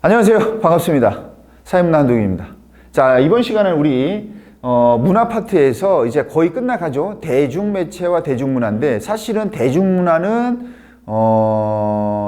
안녕하세요. 반갑습니다. 사회문화 한동희입니다. 자, 이번 시간은 우리 문화 파트에서 이제 거의 끝나가죠. 대중매체와 대중문화인데, 사실은 대중문화는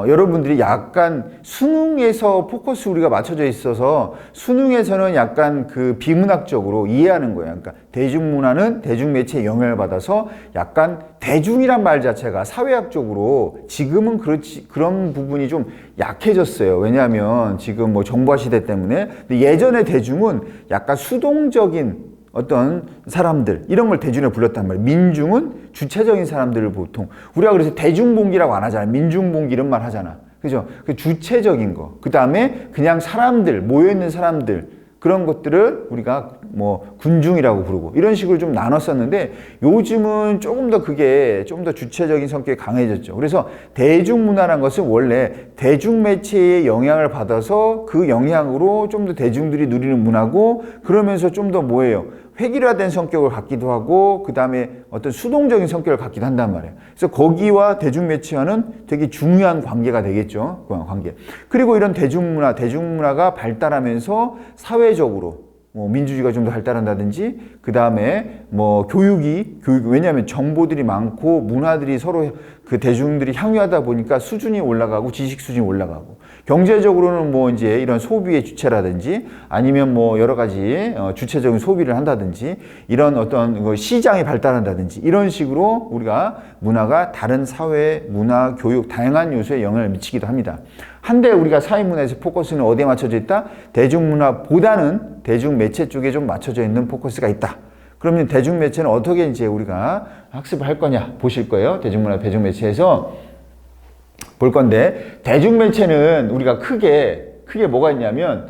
여러분들이 약간 수능에서 포커스 우리가 맞춰져 있어서 수능에서는 약간 그 비문학적으로 이해하는 거예요. 그러니까 대중문화는 대중매체에 영향을 받아서 약간 대중이란 말 자체가 사회학적으로 지금은 그런 부분이 좀 약해졌어요. 왜냐하면 지금 뭐 정보화 시대 때문에. 근데 예전의 대중은 약간 수동적인 어떤 사람들, 이런 걸 대중에 불렀단 말이에요. 민중은 주체적인 사람들을 보통 우리가 그래서 대중봉기라고 안 하잖아요. 민중봉기 이런 말 하잖아. 그죠? 그 주체적인 거. 그 다음에 그냥 사람들, 모여있는 사람들, 그런 것들을 우리가 뭐 군중이라고 부르고 이런 식으로 좀 나눴었는데, 요즘은 조금 더 그게 좀 더 주체적인 성격이 강해졌죠. 그래서 대중문화라는 것은 원래 대중매체의 영향을 받아서 그 영향으로 좀 더 대중들이 누리는 문화고, 그러면서 좀 더 뭐예요? 획일화된 성격을 갖기도 하고, 그 다음에 어떤 수동적인 성격을 갖기도 한단 말이에요. 그래서 거기와 대중매체와는 되게 중요한 관계가 되겠죠. 그 관계. 그리고 이런 대중문화가 발달하면서 사회적으로 뭐 민주주의가 좀 더 발달한다든지, 그 다음에 뭐 왜냐하면 정보들이 많고 문화들이 서로 그 대중들이 향유하다 보니까 수준이 올라가고 지식 수준이 올라가고, 경제적으로는 뭐 이제 이런 소비의 주체라든지 아니면 뭐 여러 가지 주체적인 소비를 한다든지, 이런 어떤 시장이 발달한다든지, 이런 식으로 우리가 문화가 다른 사회, 문화, 교육 다양한 요소에 영향을 미치기도 합니다. 한데 우리가 사회문화에서 포커스는 어디에 맞춰져 있다? 대중문화보다는 대중매체 쪽에 좀 맞춰져 있는 포커스가 있다. 그러면 대중매체는 어떻게 이제 우리가 학습을 할 거냐 보실 거예요. 대중문화, 대중매체에서 볼 건데, 대중매체는 우리가 크게 뭐가 있냐면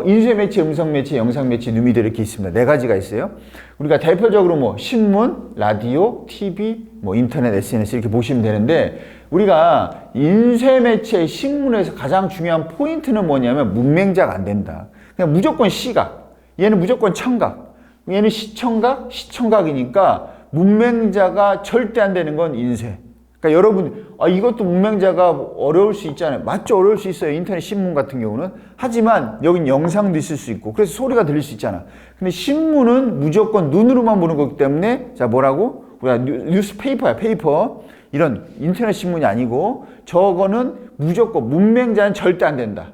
인쇄매체, 음성매체, 영상매체, 뉴미디어 이렇게 있습니다. 네 가지가 있어요. 우리가 대표적으로 뭐 신문, 라디오, TV, 뭐 인터넷, SNS 이렇게 보시면 되는데, 우리가 인쇄매체, 신문에서 가장 중요한 포인트는 뭐냐면 문맹자가 안 된다. 그냥 무조건 시각, 얘는 무조건 청각, 얘는 시청각이니까 문맹자가 절대 안 되는 건 인쇄. 그러니까 여러분, 이것도 문맹자가 어려울 수 있잖아요. 맞죠? 어려울 수 있어요. 인터넷 신문 같은 경우는. 하지만 여긴 영상도 있을 수 있고, 그래서 소리가 들릴 수 있잖아. 근데 신문은 무조건 눈으로만 보는 거기 때문에, 자, 뭐라고? 우리가 뉴스페이퍼야, 페이퍼. 이런 인터넷 신문이 아니고, 저거는 무조건 문맹자는 절대 안 된다.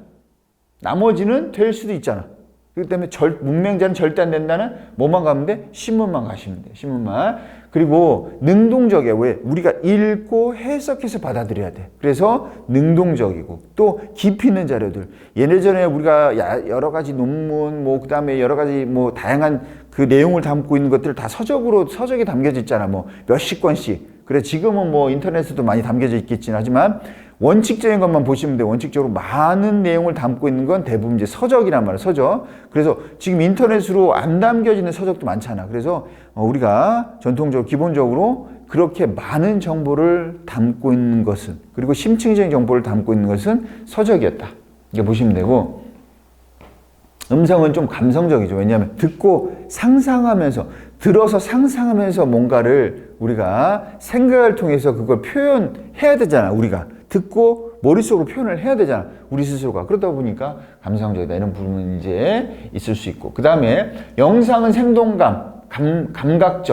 나머지는 될 수도 있잖아. 그렇기 때문에 문맹자는 절대 안 된다는 뭐만 가면 돼? 신문만 가시면 돼. 신문만. 그리고 능동적이야. 왜? 우리가 읽고 해석해서 받아들여야 돼. 그래서 능동적이고, 또 깊이 있는 자료들. 예전에 우리가 여러 가지 논문, 뭐 그다음에 여러 가지 뭐 다양한 그 내용을 담고 있는 것들 다 서적에 담겨져 있잖아. 뭐 몇십 권씩. 그래, 지금은 뭐 인터넷에도 많이 담겨져 있겠지만, 하지만 원칙적인 것만 보시면 돼요. 원칙적으로 많은 내용을 담고 있는 건 대부분 이제 서적이란 말이에요. 서적. 그래서 지금 인터넷으로 안 담겨지는 서적도 많잖아. 그래서 우리가 전통적으로, 기본적으로 그렇게 많은 정보를 담고 있는 것은, 그리고 심층적인 정보를 담고 있는 것은 서적이었다. 이렇게 보시면 되고, 음성은 좀 감성적이죠. 왜냐하면 들어서 상상하면서 뭔가를 우리가 생각을 통해서 그걸 표현해야 되잖아. 우리가 듣고 머릿속으로 표현을 해야 되잖아. 우리 스스로가. 그러다 보니까 감성적이다. 이런 부분은 이제 있을 수 있고. 그 다음에 영상은 생동감, 감각,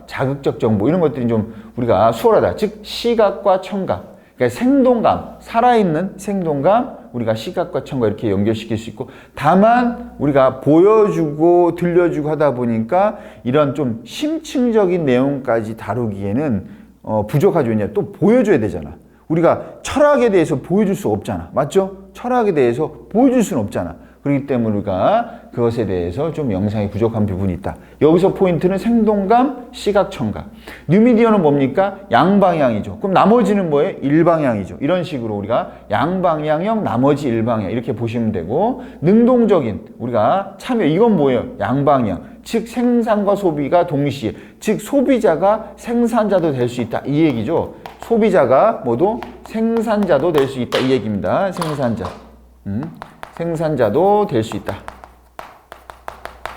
자극적 정보, 이런 것들이 좀 우리가 수월하다. 즉 시각과 청각. 그러니까 생동감, 살아있는 생동감, 우리가 시각과 청각 이렇게 연결시킬 수 있고, 다만 우리가 보여주고 들려주고 하다 보니까 이런 좀 심층적인 내용까지 다루기에는 부족하죠. 왜냐, 또 보여줘야 되잖아. 우리가 철학에 대해서 보여줄 수 없잖아. 맞죠? 철학에 대해서 보여줄 수는 없잖아. 그렇기 때문에 우리가 그것에 대해서 좀 영상이 부족한 부분이 있다. 여기서 포인트는 생동감, 시각, 청각. 뉴미디어는 뭡니까? 양방향이죠. 그럼 나머지는 뭐예요? 일방향이죠. 이런 식으로 우리가 양방향형, 나머지 일방향 이렇게 보시면 되고, 능동적인 우리가 참여, 이건 뭐예요? 양방향. 즉 생산과 소비가 동시에, 즉 소비자가 생산자도 될 수 있다. 이 얘기죠. 소비자가 모두 생산자도 될 수 있다. 이 얘기입니다. 생산자도 될 수 있다.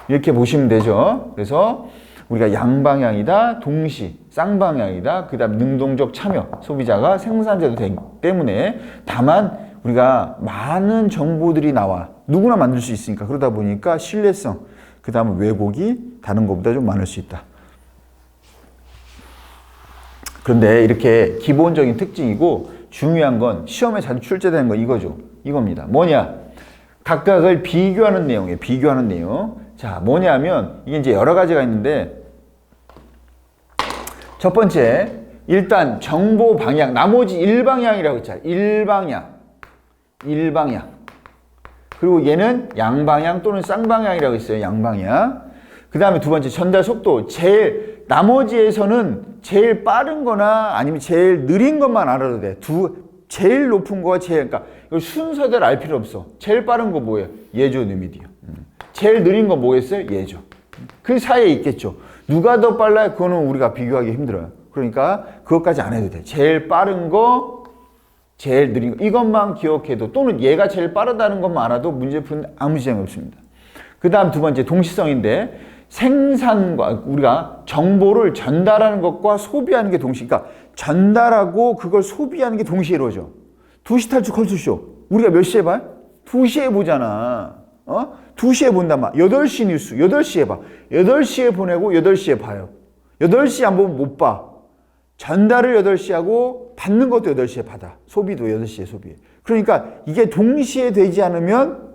이렇게 보시면 되죠. 그래서 우리가 양방향이다, 동시, 쌍방향이다. 그 다음 능동적 참여, 소비자가 생산자도 되기 때문에 다만 우리가 많은 정보들이 나와. 누구나 만들 수 있으니까. 그러다 보니까 신뢰성, 그 다음 왜곡이 다른 것보다 좀 많을 수 있다. 그런데 이렇게 기본적인 특징이고 중요한 건 시험에 자주 출제되는 건 이거죠. 이겁니다. 뭐냐? 각각을 비교하는 내용이에요. 비교하는 내용. 자, 뭐냐면 이게 이제 여러 가지가 있는데 첫 번째, 일단 정보 방향, 나머지 일방향이라고 했잖아요. 일방향. 그리고 얘는 양방향 또는 쌍방향이라고 했어요. 양방향. 그 다음에 두 번째, 전달 속도. 나머지에서는 제일 빠른 거나 아니면 제일 느린 것만 알아도 돼. 제일 높은 거와 그러니까 이걸 순서대로 알 필요 없어. 제일 빠른 거 뭐예요? 예조, 뉴미디어. 제일 느린 거 뭐겠어요? 예조. 그 사이에 있겠죠. 누가 더 빨라요? 그거는 우리가 비교하기 힘들어요. 그러니까 그것까지 안 해도 돼. 제일 빠른 거, 제일 느린 거. 이것만 기억해도 또는 얘가 제일 빠르다는 것만 알아도 문제 푸는 아무 지장이 없습니다. 그 다음 두 번째 동시성인데 생산과 우리가 정보를 전달하는 것과 소비하는 게 동시에 그러니까 전달하고 그걸 소비하는 게 동시에 이루어져. 2시 탈출 컬투쇼. 우리가 몇 시에 봐요? 2시에 보잖아. 2시에 본단 말이야. 8시 뉴스, 8시에 봐. 8시에 보내고 8시에 봐요. 8시 안 보면 못 봐. 전달을 8시에 하고 받는 것도 8시에 받아. 소비도 8시에 소비해. 그러니까 이게 동시에 되지 않으면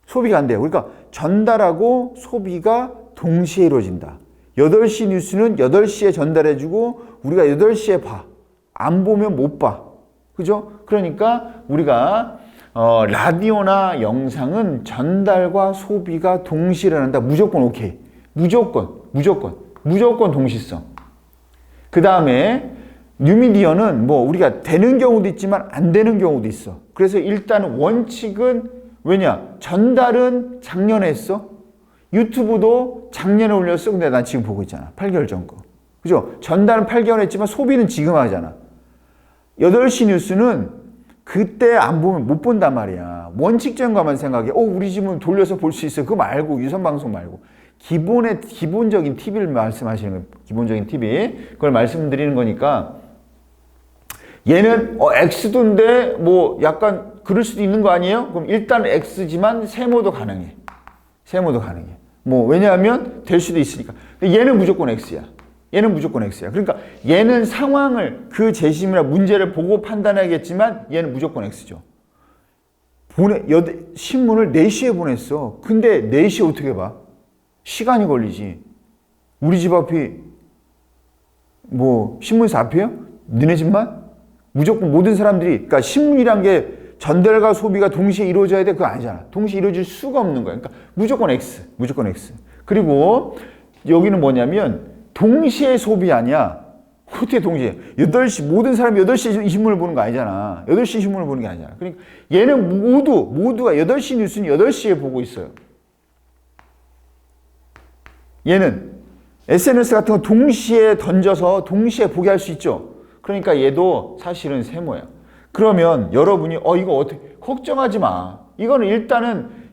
소비가 안 돼요. 그러니까 전달하고 소비가 동시에 이루어진다. 8시 뉴스는 8시에 전달해주고 우리가 8시에 봐. 안 보면 못 봐. 그죠? 그러니까 우리가 라디오나 영상은 전달과 소비가 동시에 일어난다. 무조건 오케이. 무조건 동시성. 그 다음에 뉴미디어는 뭐 우리가 되는 경우도 있지만 안 되는 경우도 있어. 그래서 일단 원칙은 왜냐? 전달은 작년에 했어. 유튜브도 작년에 올렸어. 근데 난 지금 보고 있잖아. 8개월 전 거. 그죠? 전달은 8개월 했지만 소비는 지금 하잖아. 8시 뉴스는 그때 안 보면 못 본단 말이야. 원칙적인 것만 생각해. 우리 집은 돌려서 볼 수 있어. 그거 말고, 유선방송 말고. 기본적인 팁을 말씀하시는 거예요. 기본적인 팁이. 그걸 말씀드리는 거니까. 얘는, X도인데, 뭐, 약간, 그럴 수도 있는 거 아니에요? 그럼 일단 X지만 세모도 가능해. 뭐, 왜냐하면 될 수도 있으니까. 근데 얘는 무조건 X야. 그러니까 얘는 상황을 그 재심이나 문제를 보고 판단하겠지만 얘는 무조건 X죠. 신문을 4시에 보냈어. 근데 4시에 어떻게 봐? 시간이 걸리지. 우리 집 앞이 뭐 신문사 앞이에요? 너네 집만? 무조건 모든 사람들이 그러니까 신문이란 게 전달과 소비가 동시에 이루어져야 돼? 그거 아니잖아. 동시에 이루어질 수가 없는 거야. 그러니까 무조건 X. 그리고 여기는 뭐냐면 동시에 소비 아니야. 어떻게 동시에? 8시, 모든 사람이 8시에 이 신문을 보는 거 아니잖아. 8시 신문을 보는 게 아니잖아. 그러니까 얘는 모두가 8시 뉴스는 8시에 보고 있어요. 얘는 SNS 같은 거 동시에 던져서 동시에 보게 할 수 있죠. 그러니까 얘도 사실은 세모야. 그러면 여러분이 이거 어떻게 걱정하지 마. 이거는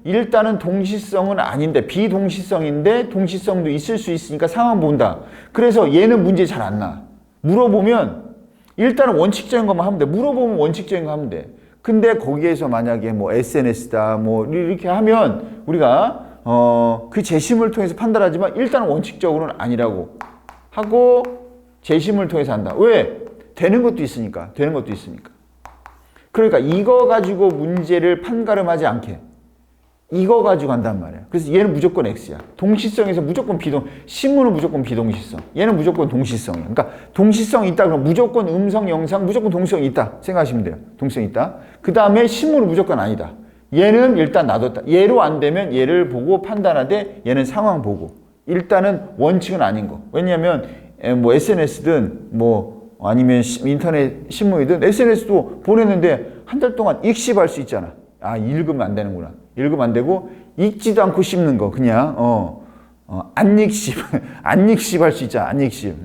일단은 동시성은 아닌데 비동시성인데 동시성도 있을 수 있으니까 상황 본다. 그래서 얘는 문제 잘 안 나. 물어보면 일단은 원칙적인 것만 하면 돼. 물어보면 원칙적인 거 하면 돼. 근데 거기에서 만약에 뭐 SNS다 뭐 이렇게 하면 우리가 그 재심을 통해서 판단하지만 일단은 원칙적으로는 아니라고 하고 재심을 통해서 한다. 왜? 되는 것도 있으니까. 그러니까 이거 가지고 문제를 판가름하지 않게 이거 가지고 한단 말이야. 그래서 얘는 무조건 X야. 동시성에서 무조건 신문은 무조건 비동시성. 얘는 무조건 동시성이야. 그러니까 동시성이 있다 그러면 무조건 음성, 영상, 무조건 동시성이 있다. 생각하시면 돼요. 동시성이 있다. 그 다음에 신문은 무조건 아니다. 얘는 일단 놔뒀다. 얘로 안 되면 얘를 보고 판단하되 얘는 상황 보고. 일단은 원칙은 아닌 거. 왜냐하면 뭐 SNS든 뭐 아니면 인터넷 신문이든 SNS도 보냈는데 한 달 동안 익십할 수 있잖아. 읽으면 안 되는구나. 읽으면 안 되고 읽지도 않고 씹는 거 그냥 안 읽씹할 수 있잖아. 안 읽씹.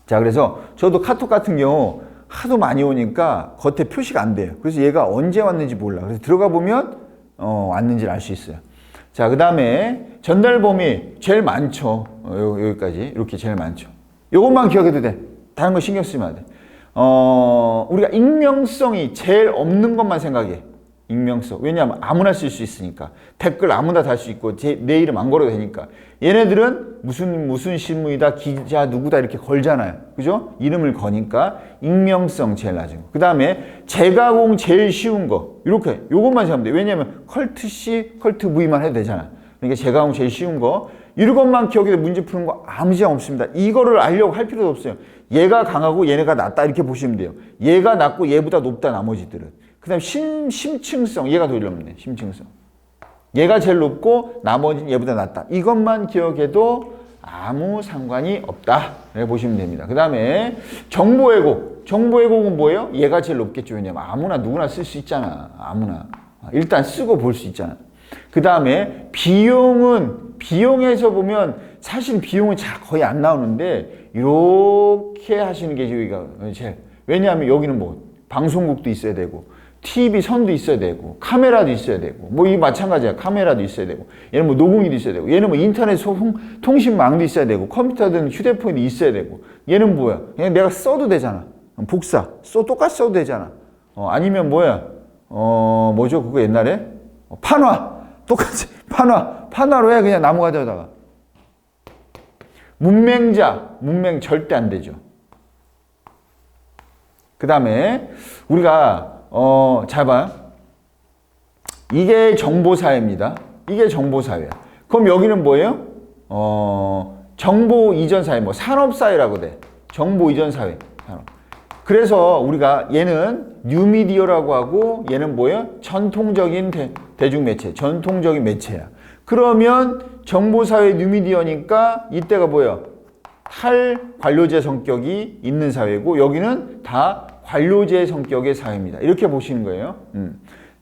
자, 그래서 저도 카톡 같은 경우 하도 많이 오니까 겉에 표시가 안 돼요. 그래서 얘가 언제 왔는지 몰라. 그래서 들어가 보면 왔는지를 알 수 있어요. 자, 그 다음에 전달 범위 제일 많죠. 여기까지 이렇게 제일 많죠. 요것만 기억해도 돼. 다른 거 신경 쓰면 안 돼. 우리가 익명성이 제일 없는 것만 생각해. 익명성. 왜냐하면 아무나 쓸 수 있으니까. 댓글 아무나 달 수 있고 내 이름 안 걸어도 되니까. 얘네들은 무슨 신문이다, 기자 누구다 이렇게 걸잖아요. 그죠? 이름을 거니까 익명성 제일 낮은 거. 그 다음에 재가공 제일 쉬운 거. 이렇게 요것만 생각하면 돼. 왜냐하면 컬트 C, 컬트 V만 해도 되잖아. 그러니까 재가공 제일 쉬운 거. 이것만 기억해도 문제 푸는 거 아무 지장 없습니다. 이거를 알려고 할 필요도 없어요. 얘가 강하고 얘네가 낮다 이렇게 보시면 돼요. 얘가 낮고 얘보다 높다 나머지들은. 그 다음 심층성, 얘가 더 이렇네. 심층성. 얘가 제일 높고 나머지는 얘보다 낮다. 이것만 기억해도 아무 상관이 없다. 이렇게 보시면 됩니다. 그 다음에 정보 왜곡. 정보 왜곡은 뭐예요? 얘가 제일 높겠죠. 왜냐면 아무나 누구나 쓸 수 있잖아. 아무나. 일단 쓰고 볼 수 있잖아. 그 다음에 비용에서 보면 사실 비용은 거의 안 나오는데 이렇게 하시는 게 여기가 제일. 왜냐하면 여기는 뭐 방송국도 있어야 되고 TV 선도 있어야 되고 카메라도 있어야 되고 뭐 이 마찬가지야. 카메라도 있어야 되고 얘는 뭐 녹음기도 있어야 되고 얘는 뭐 인터넷 통신망도 있어야 되고 컴퓨터든 휴대폰이 있어야 되고 얘는 뭐야? 그냥 내가 써도 되잖아. 복사 똑같이 써도 되잖아. 아니면 뭐야? 뭐죠? 그거 옛날에 판화 똑같이 판화로 해. 그냥 나무 가져다가 문맹 절대 안 되죠. 그 다음에 우리가 잘 봐요. 이게 정보사회입니다. 이게 정보사회야. 그럼 여기는 뭐예요? 정보 이전 사회, 뭐 산업사회라고 돼. 정보 이전 사회. 그래서 우리가 얘는 뉴미디어라고 하고 얘는 뭐예요? 전통적인 대중매체, 전통적인 매체야. 그러면 정보사회 뉴미디어니까 이때가 뭐예요? 탈관료제 성격이 있는 사회고 여기는 다 관료제 성격의 사회입니다. 이렇게 보시는 거예요.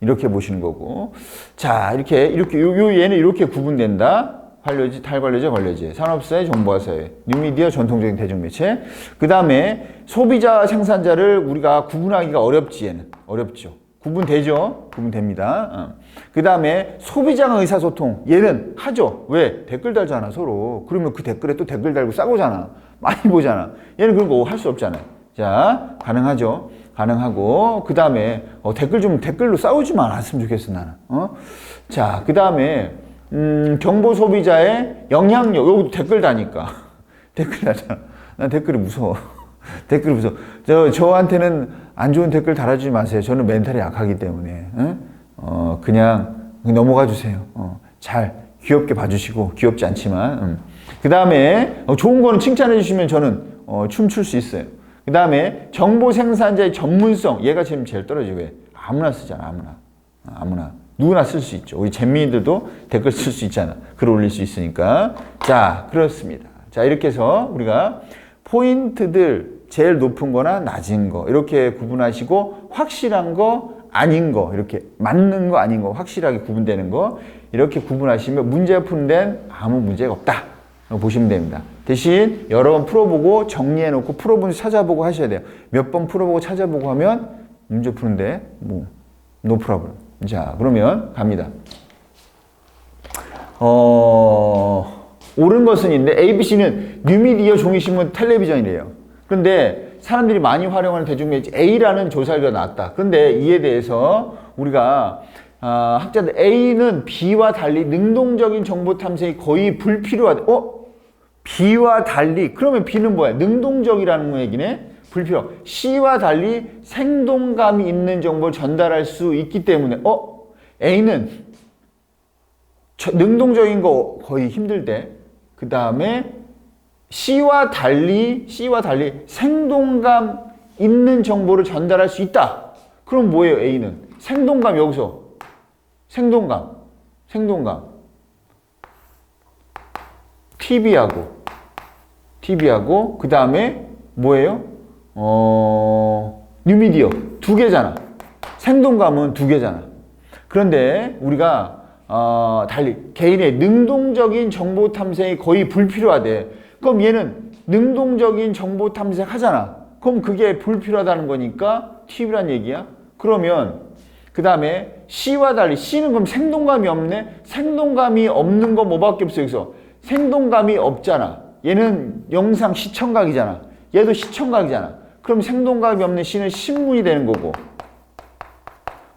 이렇게 보시는 거고. 자, 이렇게 얘는 이렇게 구분된다. 관료제, 탈관료제, 관료제, 산업사회, 정보화사회, 뉴미디어, 전통적인 대중매체. 그 다음에 소비자, 생산자를 우리가 구분하기가 어렵지. 얘는 어렵죠. 구분되죠? 구분됩니다. 그 다음에 소비자가 의사소통. 얘는 하죠. 왜? 댓글 달잖아, 서로. 그러면 그 댓글에 또 댓글 달고 싸우잖아. 많이 보잖아. 얘는 그런 거 할 수 없잖아요. 자, 가능하죠. 가능하고. 그 다음에 댓글로 싸우지만 않았으면 좋겠어, 나는. 자, 그 다음에 정보 소비자의 영향력. 여기도 댓글 다니까. 댓글 다잖아. 난 댓글이 무서워. 댓글이 무서워. 저한테는 안 좋은 댓글 달아주지 마세요. 저는 멘탈이 약하기 때문에. 그냥 넘어가 주세요. 잘 귀엽게 봐주시고, 귀엽지 않지만. 그 다음에 좋은 거는 칭찬해 주시면 저는 춤출 수 있어요. 그 다음에 정보 생산자의 전문성. 얘가 지금 제일 떨어지고. 왜? 아무나 쓰잖아. 아무나. 누구나 쓸 수 있죠. 우리 잼민이들도 댓글 쓸 수 있잖아. 글 올릴 수 있으니까. 자, 그렇습니다. 자, 이렇게 해서 우리가 포인트들 제일 높은 거나 낮은 거 이렇게 구분하시고 확실한 거 아닌 거 이렇게 맞는 거 아닌 거 확실하게 구분되는 거 이렇게 구분하시면 문제 푸는 데는 아무 문제가 없다 보시면 됩니다. 대신 여러 번 풀어보고 정리해놓고 풀어본 찾아보고 하셔야 돼요. 몇 번 풀어보고 찾아보고 하면 문제 푸는데 no problem. 자, 그러면 갑니다. 옳은 것은 있는데 ABC는 뉴미디어, 종이신문, 텔레비전이래요. 그런데 사람들이 많이 활용하는 대중매체 A라는 조사가 나왔다. 그런데 이에 대해서 우리가 학자들 A는 B와 달리 능동적인 정보 탐색이 거의 불필요하다. B와 달리 그러면 B는 뭐야? 능동적이라는 얘기네. 불필요. C와 달리 생동감이 있는 정보를 전달할 수 있기 때문에 A는 능동적인 거 거의 힘들대. 그 다음에 C와 달리 생동감 있는 정보를 전달할 수 있다. 그럼 뭐예요? A는 생동감. 여기서 생동감 TV하고 그 다음에 뭐예요? 뉴미디어 두 개잖아. 생동감은 두 개잖아. 그런데 우리가 달리 개인의 능동적인 정보 탐색이 거의 불필요하대. 그럼 얘는 능동적인 정보 탐색 하잖아. 그럼 그게 불필요하다는 거니까 TV란 얘기야. 그러면 그 다음에 C와 달리 C는 그럼 생동감이 없네. 생동감이 없는 거 뭐밖에 없어. 여기서 생동감이 없잖아. 얘는 영상 시청각이잖아. 얘도 시청각이잖아. 그럼 생동감이 없는 C는 신문이 되는 거고.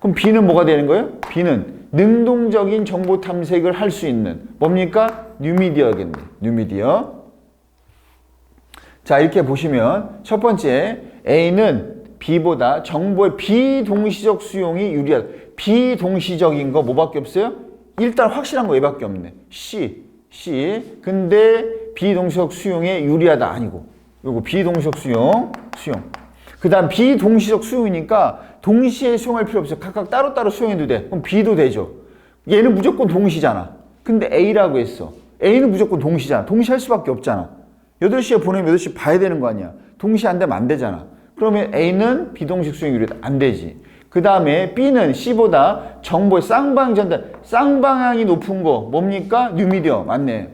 그럼 B는 뭐가 되는 거예요? B는 능동적인 정보 탐색을 할 수 있는 뭡니까? 뉴미디어겠네. 뉴미디어. 자, 이렇게 보시면 첫 번째 A는 B보다 정보의 비동시적 수용이 유리하다. 비동시적인 거 뭐밖에 없어요? 일단 확실한 거 얘밖에 없네. C. 근데 비동시적 수용에 유리하다 아니고. 요거 비동시적 수용. 그 다음 비동시적 수용이니까 동시에 수용할 필요 없어요. 각각 따로따로 수용해도 돼. 그럼 B도 되죠. 얘는 무조건 동시잖아. 근데 A라고 했어. A는 무조건 동시잖아. 동시할 수밖에 없잖아. 8시에 보내면 8시 봐야 되는 거 아니야. 동시에 안 되면 안 되잖아. 그러면 A는 비동식 수용 유리다. 안 되지. 그 다음에 B는 C보다 정보의 쌍방향 전달, 쌍방향이 높은 거 뭡니까? 뉴미디어. 맞네.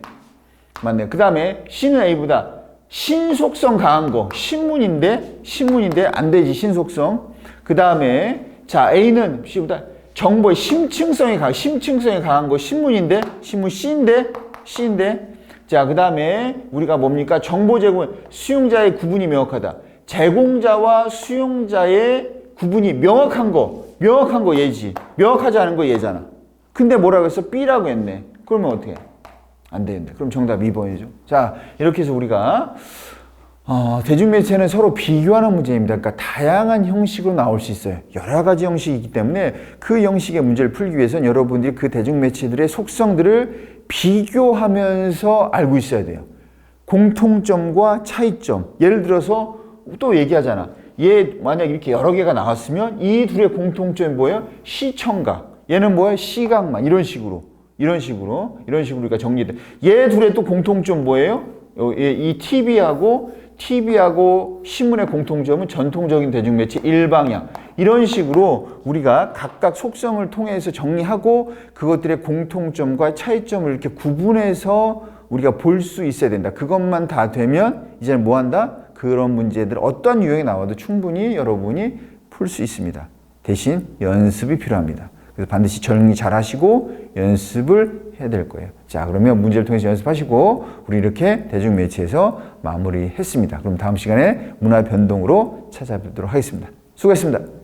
그 다음에 C는 A보다 신속성 강한 거 신문인데 안 되지. 신속성. 그 다음에 자 A는 C보다 정보의 심층성이 강한 거 신문인데 신문 C인데 자 그 다음에 우리가 뭡니까? 정보 제공 수용자의 구분이 명확하다. 제공자와 수용자의 구분이 명확한 거 얘지. 명확하지 않은 거 얘잖아. 근데 뭐라고 했어? B라고 했네. 그러면 어떻게 해? 안 되는데. 그럼 정답 2번이죠. 자, 이렇게 해서 우리가 대중매체는 서로 비교하는 문제입니다. 그러니까 다양한 형식으로 나올 수 있어요. 여러 가지 형식이기 때문에 그 형식의 문제를 풀기 위해서는 여러분들이 그 대중매체들의 속성들을 비교하면서 알고 있어야 돼요. 공통점과 차이점. 예를 들어서 또 얘기하잖아. 얘 만약 이렇게 여러 개가 나왔으면 이 둘의 공통점이 뭐예요? 시청각. 얘는 뭐예요? 시각만. 이런 식으로 우리가 정리돼. 얘 둘의 또 공통점 뭐예요? 이 TV하고 신문의 공통점은 전통적인 대중매체 일방향. 이런 식으로 우리가 각각 속성을 통해서 정리하고 그것들의 공통점과 차이점을 이렇게 구분해서 우리가 볼 수 있어야 된다. 그것만 다 되면 이제는 뭐 한다? 그런 문제들 어떤 유형이 나와도 충분히 여러분이 풀 수 있습니다. 대신 연습이 필요합니다. 그래서 반드시 정리 잘 하시고 연습을 해야 될 거예요. 자, 그러면 문제를 통해서 연습하시고 우리 이렇게 대중매체에서 마무리했습니다. 그럼 다음 시간에 문화 변동으로 찾아뵙도록 하겠습니다. 수고했습니다.